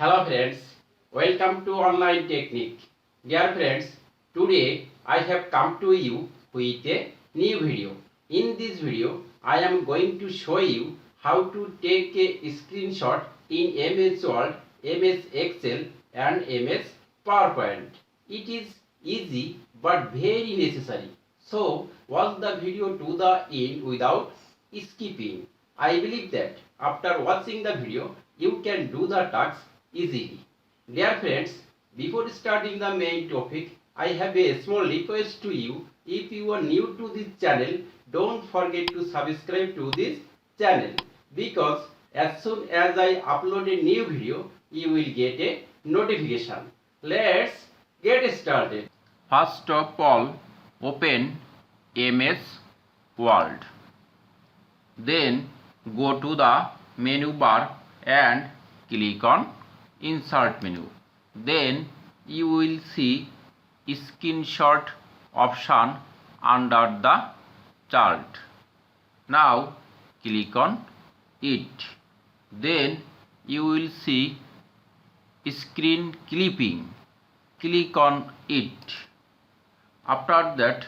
Hello friends, welcome to Online Technique. Dear friends, today I have come to you with a new video. In this video, I am going to show you how to take a screenshot in MS Word, MS Excel and MS PowerPoint. It is easy but very necessary. So watch the video to the end without skipping. I believe that after watching the video, you can do the task easily. Dear friends, before starting the main topic, I have a small request to you. If you are new to this channel, don't forget to subscribe to this channel because as soon as I upload a new video, you will get a notification. Let's get started. First of all, open MS Word. Then go to the menu bar and click on Insert menu. Then you will see Screenshot option under the chart. Now click on it. Then you will see Screen Clipping. Click on it. After that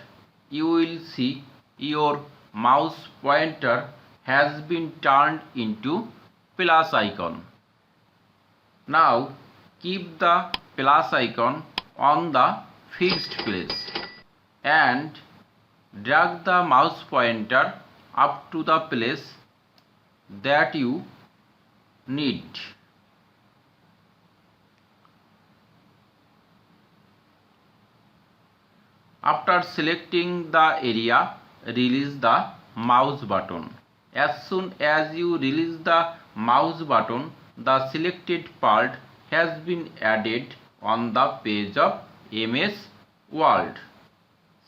you will see your mouse pointer has been turned into plus icon. Now keep the plus icon on the fixed place and drag the mouse pointer up to the place that you need. After selecting the area, release the mouse button. As soon as you release the mouse button, the selected part has been added on the page of MS Word.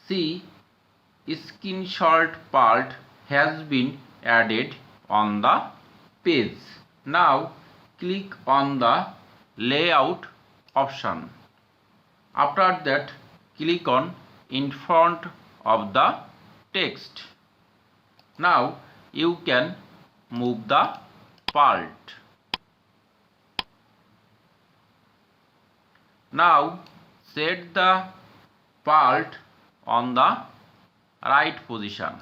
See, screenshot part has been added on the page. Now click on the layout option. After that, click on in front of the text. Now you can move the part. Now set the part on the right position.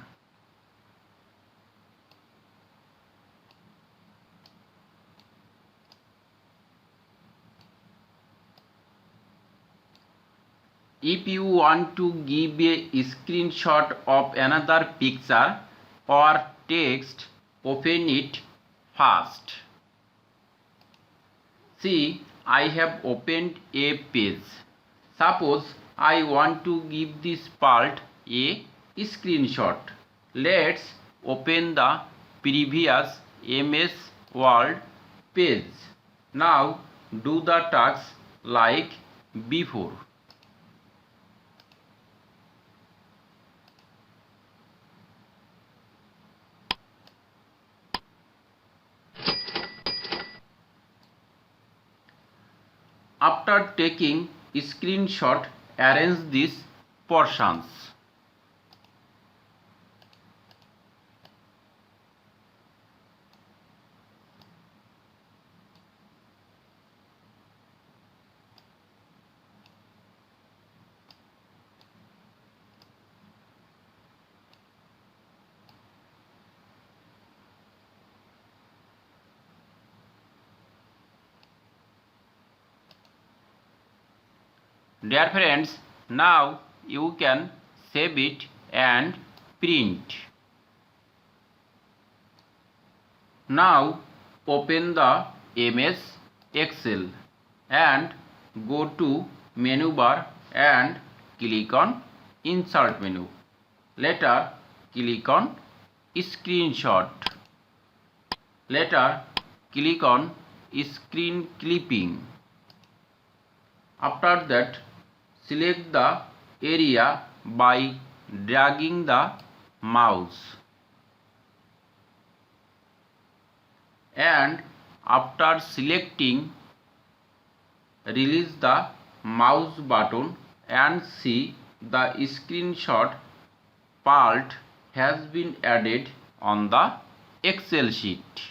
If you want to give a screenshot of another picture or text, open it first. See, I have opened a page. Suppose I want to give this part a screenshot. Let's open the previous MS Word page. Now do the task like before. After taking screenshot, arrange these portions. Dear friends, now you can save it and print. Now open the MS Excel and go to menu bar and click on Insert menu. Later click on Screenshot. Later click on Screen Clipping. After that, select the area by dragging the mouse. And after selecting, release the mouse button and see the screenshot part has been added on the Excel sheet.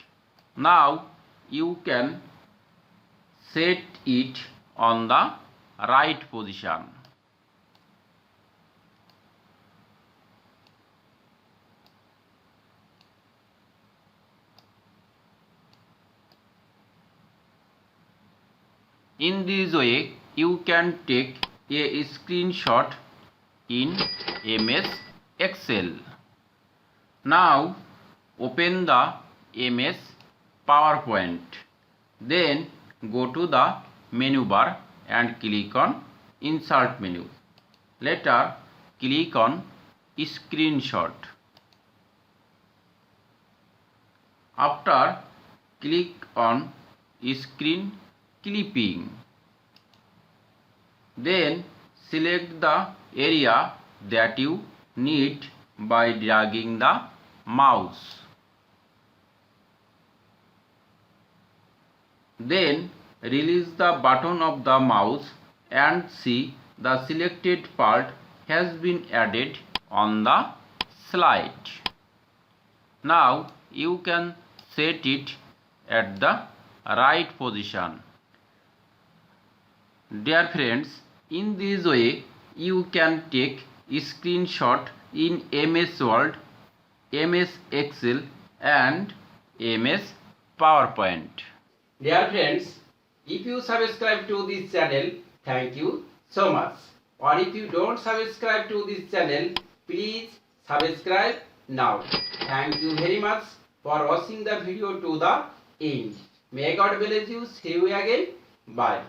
Now you can set it on the right position. In this way, you can take a screenshot in MS Excel. Now, open the MS PowerPoint. Then go to the menu bar and click on Insert menu. Later, click on Screenshot. After, click on Screen Clipping. Then select the area that you need by dragging the mouse. Then release the button of the mouse and see the selected part has been added on the slide. Now you can set it at the right position. Dear friends, in this way you can take a screenshot in MS Word, MS Excel and MS PowerPoint. Dear friends, if you subscribe to this channel, thank you so much. Or if you don't subscribe to this channel, please subscribe now. Thank you very much for watching the video to the end. May God bless you. See you again. Bye.